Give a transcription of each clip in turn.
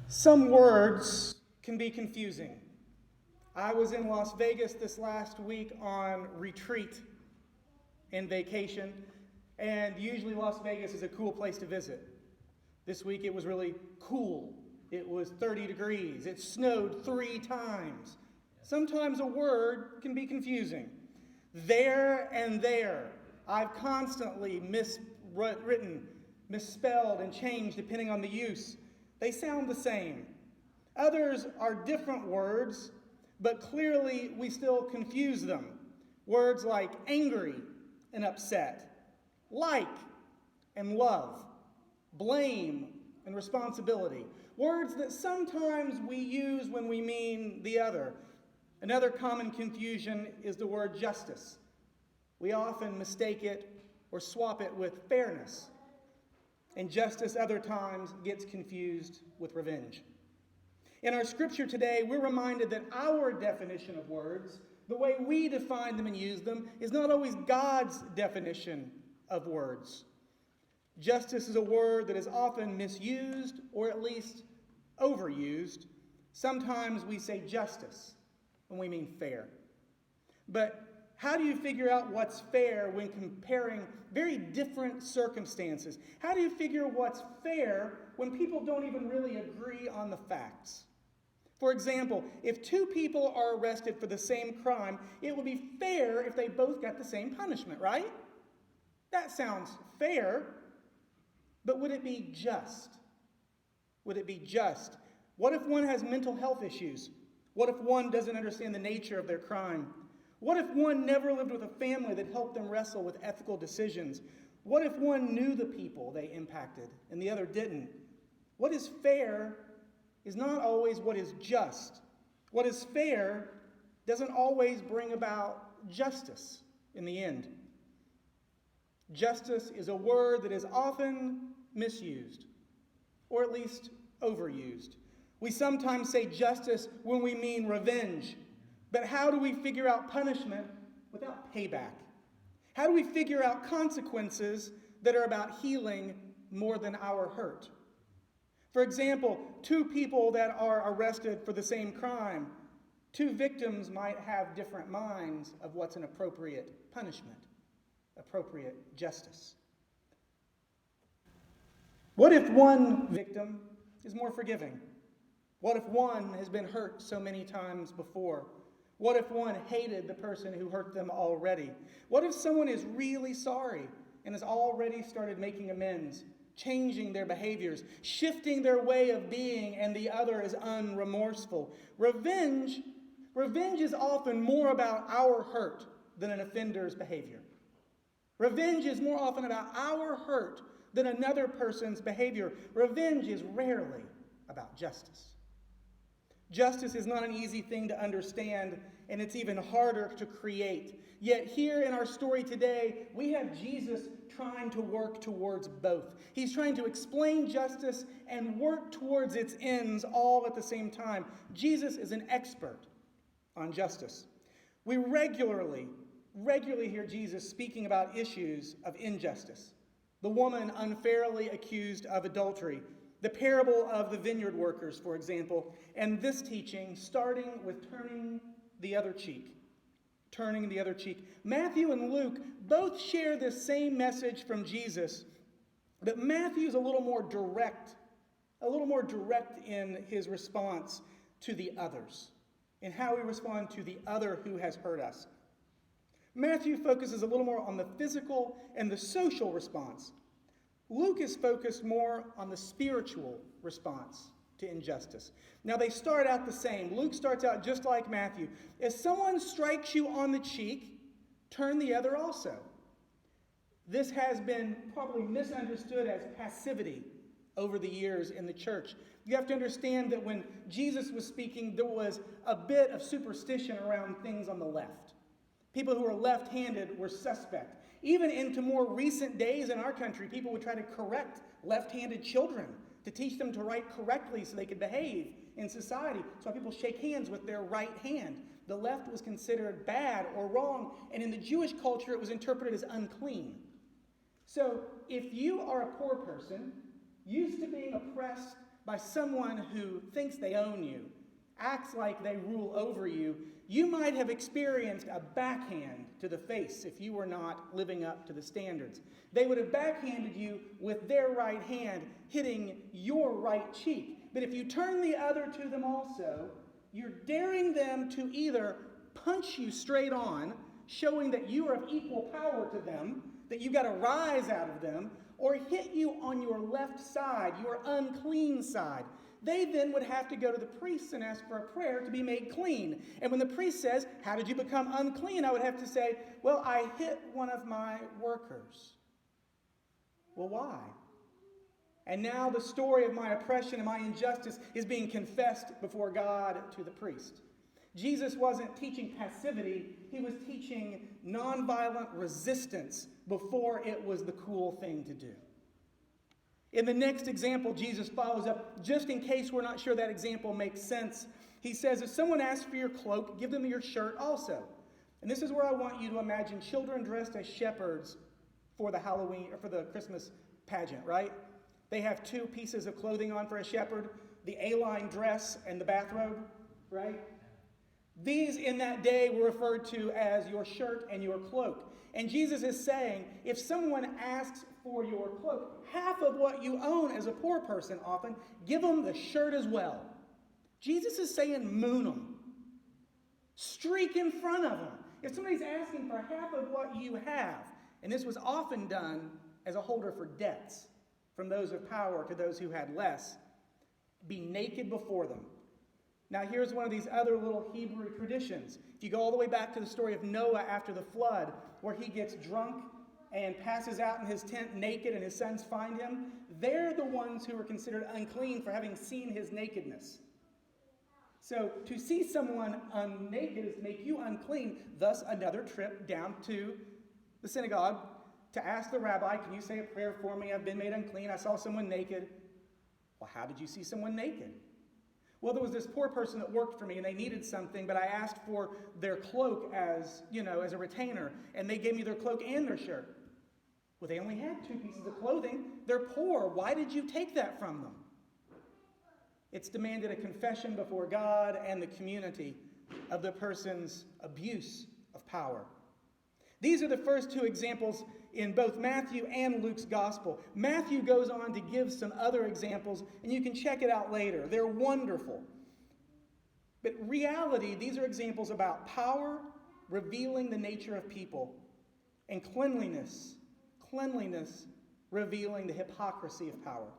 Some words can be confusing. I was in Las Vegas this last week on retreat and vacation, and usually Las Vegas is a cool place to visit. This week it was really cool. It was 30 degrees. It snowed 3 times. Sometimes a word can be confusing. There and there. I've constantly miswritten, misspelled, and changed depending on the use. They sound the same. Others are different words, but clearly we still confuse them. Words like angry and upset, like and love, blame and responsibility. Words that sometimes we use when we mean the other. Another common confusion is the word justice. We often mistake it or swap it with fairness. And justice other times gets confused with revenge. In our scripture today, we're reminded that our definition of words, the way we define them and use them, is not always God's definition of words. Justice is a word that is often misused or at least overused. Sometimes we say justice when we mean fair. But how do you figure out what's fair when comparing very different circumstances? How do you figure what's fair when people don't even really agree on the facts? For example, if 2 people are arrested for the same crime, it would be fair if they both got the same punishment, right? That sounds fair, but would it be just? Would it be just? What if one has mental health issues? What if one doesn't understand the nature of their crime? What if one never lived with a family that helped them wrestle with ethical decisions? What if one knew the people they impacted and the other didn't? What is fair is not always what is just. What is fair doesn't always bring about justice in the end. Justice is a word that is often misused, or at least overused. We sometimes say justice when we mean revenge. But how do we figure out punishment without payback? How do we figure out consequences that are about healing more than our hurt? For example, 2 people that are arrested for the same crime, 2 victims might have different minds of what's an appropriate punishment, appropriate justice. What if one victim is more forgiving? What if one has been hurt so many times before? What if one hated the person who hurt them already? What if someone is really sorry and has already started making amends, changing their behaviors, shifting their way of being, and the other is unremorseful? Revenge is often more about our hurt than an offender's behavior. Revenge is more often about our hurt than another person's behavior. Revenge is rarely about justice. Justice is not an easy thing to understand, and it's even harder to create. Yet here in our story today, we have Jesus trying to work towards both. He's trying to explain justice and work towards its ends all at the same time. Jesus is an expert on justice. We regularly hear Jesus speaking about issues of injustice. The woman unfairly accused of adultery. The parable of the vineyard workers, for example, and this teaching starting with turning the other cheek. Turning the other cheek. Matthew and Luke both share this same message from Jesus, but Matthew's a little more direct in his response to the others and how we respond to the other who has hurt us. Matthew focuses a little more on the physical and the social response. Luke is focused more on the spiritual response to injustice. Now, they start out the same. Luke starts out just like Matthew. If someone strikes you on the cheek, turn the other also. This has been probably misunderstood as passivity over the years in the church. You have to understand that when Jesus was speaking, there was a bit of superstition around things on the left. People who were left-handed were suspect. Even into more recent days in our country, people would try to correct left-handed children to teach them to write correctly so they could behave in society. So people shake hands with their right hand. The left was considered bad or wrong, and in the Jewish culture, it was interpreted as unclean. So if you are a poor person, used to being oppressed by someone who thinks they own you, acts like they rule over you, you might have experienced a backhand to the face if you were not living up to the standards. They would have backhanded you with their right hand, hitting your right cheek. But if you turn the other to them also, you're daring them to either punch you straight on, showing that you are of equal power to them, that you've got to rise out of them, or hit you on your left side, your unclean side. They then would have to go to the priest and ask for a prayer to be made clean. And when the priest says, "How did you become unclean?" I would have to say, "Well, I hit one of my workers." Well, why? And now the story of my oppression and my injustice is being confessed before God to the priest. Jesus wasn't teaching passivity. He was teaching nonviolent resistance before it was the cool thing to do. In the next example, Jesus follows up, just in case we're not sure that example makes sense. He says, if someone asks for your cloak, give them your shirt also. And this is where I want you to imagine children dressed as shepherds for the Halloween or for the Christmas pageant, right? They have two pieces of clothing on for a shepherd, the A-line dress and the bathrobe, right? These in that day were referred to as your shirt and your cloak. And Jesus is saying, if someone asks for your cloak, half of what you own as a poor person often, give them the shirt as well. Jesus is saying, moon them. Streak in front of them. If somebody's asking for half of what you have, and this was often done as a holder for debts, from those of power to those who had less, be naked before them. Now here's one of these other little Hebrew traditions. If you go all the way back to the story of Noah after the flood, where he gets drunk and passes out in his tent naked and his sons find him, they're the ones who are considered unclean for having seen his nakedness. So to see someone naked is to make you unclean, thus another trip down to the synagogue to ask the rabbi, can you say a prayer for me? I've been made unclean. I saw someone naked. Well, how did you see someone naked? Well, there was this poor person that worked for me, and they needed something, but I asked for their cloak as a retainer, and they gave me their cloak and their shirt. Well, they only had two pieces of clothing. They're poor. Why did you take that from them? It's demanded a confession before God and the community of the person's abuse of power. These are the first two examples in both Matthew and Luke's gospel. Matthew goes on to give some other examples, and you can check it out later. They're wonderful. But reality, these are examples about power revealing the nature of people, and cleanliness revealing the hypocrisy of power.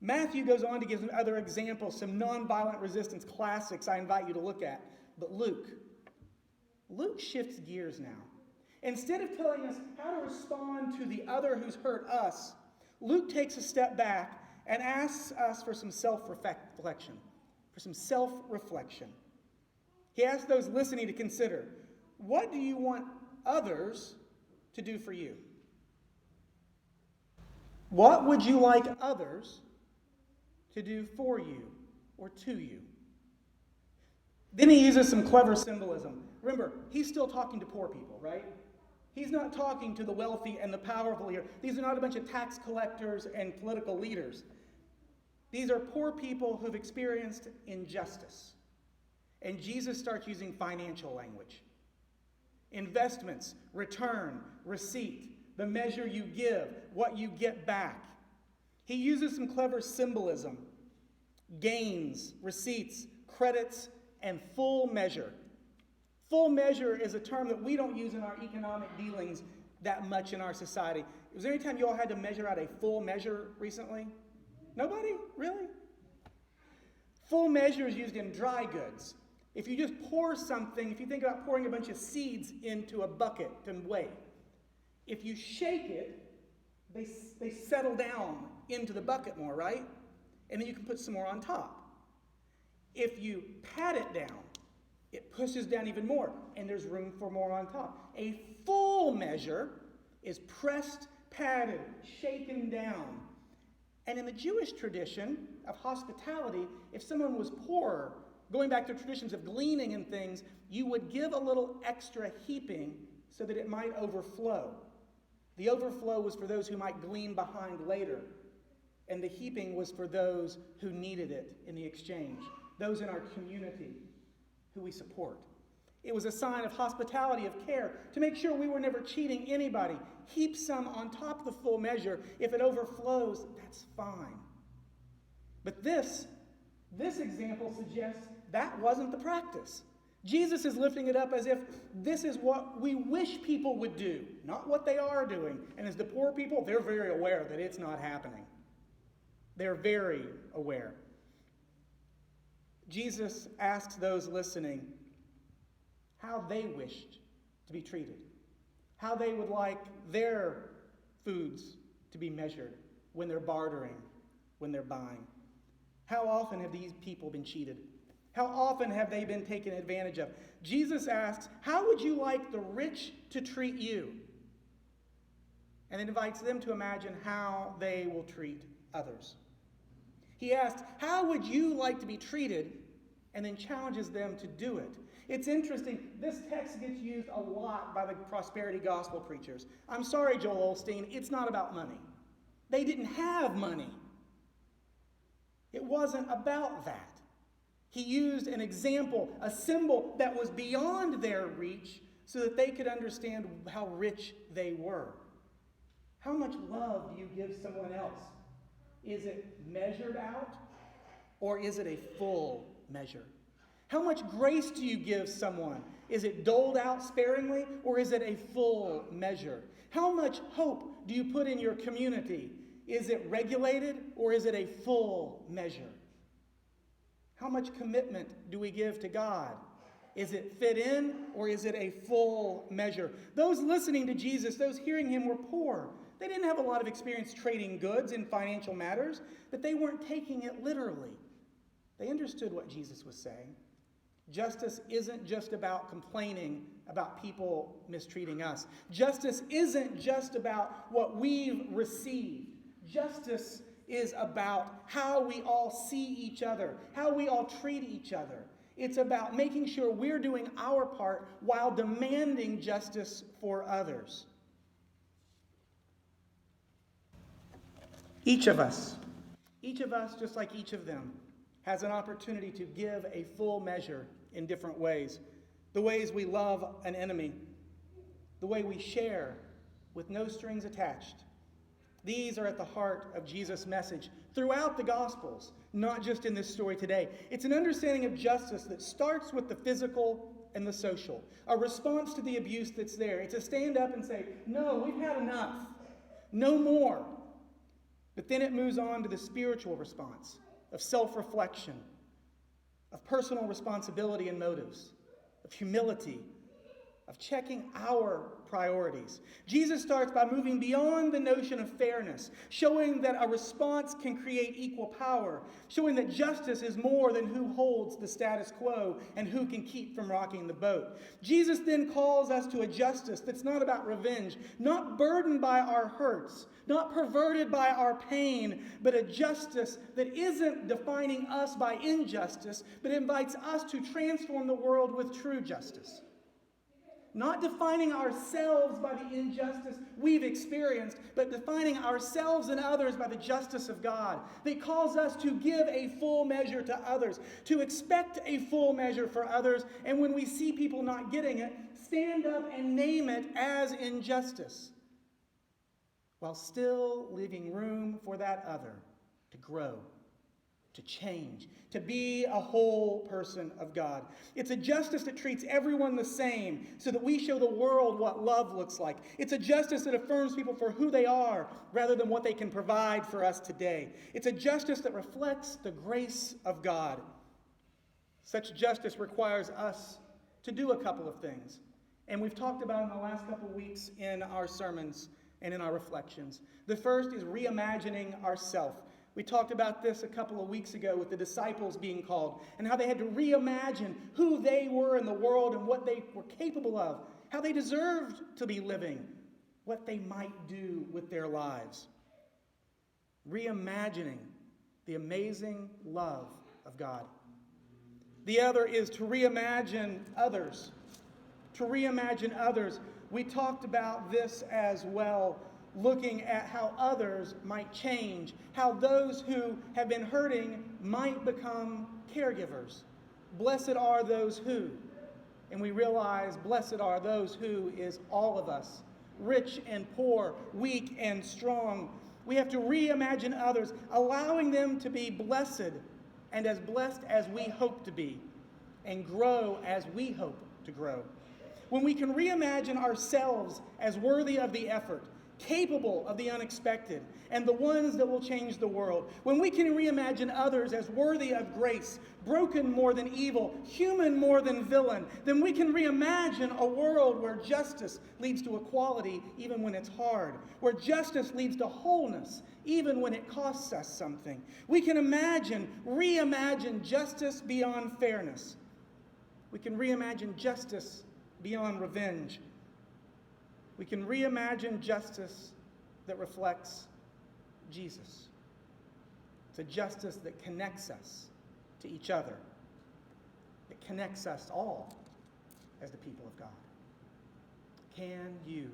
Matthew goes on to give some other examples, some nonviolent resistance classics I invite you to look at. But Luke shifts gears now. Instead of telling us how to respond to the other who's hurt us, Luke takes a step back and asks us for some self-reflection, He asks those listening to consider, what do you want others to do for you? What would you like others to do for you or to you? Then he uses some clever symbolism. Remember, he's still talking to poor people, right? He's not talking to the wealthy and the powerful here. These are not a bunch of tax collectors and political leaders. These are poor people who've experienced injustice. And Jesus starts using financial language. Investments, return, receipt, the measure you give, what you get back. He uses some clever symbolism. Gains, receipts, credits, and full measure. Full measure is a term that we don't use in our economic dealings that much in our society. Was there any time you all had to measure out a full measure recently? Nobody? Really? Full measure is used in dry goods. If you just pour something, if you think about pouring a bunch of seeds into a bucket to weigh, if you shake it, they settle down into the bucket more, right? And then you can put some more on top. If you pat it down, it pushes down even more, and there's room for more on top. A full measure is pressed, patted, shaken down. And in the Jewish tradition of hospitality, if someone was poorer, going back to traditions of gleaning and things, you would give a little extra heaping so that it might overflow. The overflow was for those who might glean behind later. and the heaping was for those who needed it in the exchange, those in our community who we support. It was a sign of hospitality, of care, to make sure we were never cheating anybody. Heap some on top of the full measure. If it overflows, that's fine. But this example suggests that wasn't the practice. Jesus is lifting it up as if this is what we wish people would do, not what they are doing. And as the poor people, they're very aware that it's not happening. They're very aware. Jesus asks those listening how they wished to be treated, how they would like their foods to be measured when they're bartering, when they're buying. How often have these people been cheated? How often have they been taken advantage of? Jesus asks, how would you like the rich to treat you? And it invites them to imagine how they will treat others. He asks, how would you like to be treated? And then challenges them to do it. It's interesting, this text gets used a lot by the prosperity gospel preachers. I'm sorry, Joel Osteen, it's not about money. They didn't have money. It wasn't about that. He used an example, a symbol that was beyond their reach so that they could understand how rich they were. How much love do you give someone else? Is it measured out, or is it a full measure? How much grace do you give someone? Is it doled out sparingly, or is it a full measure? How much hope do you put in your community? Is it regulated, or is it a full measure? How much commitment do we give to God? Is it fit in, or is it a full measure? Those listening to Jesus, those hearing him, were poor. They didn't have a lot of experience trading goods in financial matters, but they weren't taking it literally. They understood what Jesus was saying. Justice isn't just about complaining about people mistreating us. Justice isn't just about what we've received. Justice is about how we all see each other, how we all treat each other. It's about making sure we're doing our part while demanding justice for others. Each of us, just like each of them, has an opportunity to give a full measure in different ways. The ways we love an enemy, the way we share with no strings attached. These are at the heart of Jesus' message throughout the Gospels, not just in this story today. It's an understanding of justice that starts with the physical and the social, a response to the abuse that's there. It's a stand up and say, no, we've had enough, no more. But then it moves on to the spiritual response of self-reflection, of personal responsibility and motives, of humility, of checking our priorities. Jesus starts by moving beyond the notion of fairness, showing that a response can create equal power, showing that justice is more than who holds the status quo and who can keep from rocking the boat. Jesus then calls us to a justice that's not about revenge, not burdened by our hurts, not perverted by our pain, but a justice that isn't defining us by injustice, but invites us to transform the world with true justice. Not defining ourselves by the injustice we've experienced, but defining ourselves and others by the justice of God. That calls us to give a full measure to others, to expect a full measure for others, and when we see people not getting it, stand up and name it as injustice, while still leaving room for that other to grow, to change, to be a whole person of God. It's a justice that treats everyone the same so that we show the world what love looks like. It's a justice that affirms people for who they are rather than what they can provide for us today. It's a justice that reflects the grace of God. Such justice requires us to do a couple of things. And we've talked about in the last couple of weeks in our sermons and in our reflections. The first is reimagining ourselves. We talked about this a couple of weeks ago with the disciples being called and how they had to reimagine who they were in the world and what they were capable of, how they deserved to be living, what they might do with their lives. Reimagining the amazing love of God. The other is to reimagine others. To reimagine others. We talked about this as well looking at how others might change, how those who have been hurting might become caregivers. Blessed are those who, and we realize blessed are those who is all of us, rich and poor, weak and strong. We have to reimagine others, allowing them to be blessed and as blessed as we hope to be, and grow as we hope to grow. When we can reimagine ourselves as worthy of the effort, capable of the unexpected, and the ones that will change the world. When we can reimagine others as worthy of grace, broken more than evil, human more than villain, then we can reimagine a world where justice leads to equality even when it's hard, where justice leads to wholeness even when it costs us something. We can reimagine justice beyond fairness. We can reimagine justice beyond revenge. We can reimagine justice that reflects Jesus. It's a justice that connects us to each other. It connects us all as the people of God. Can you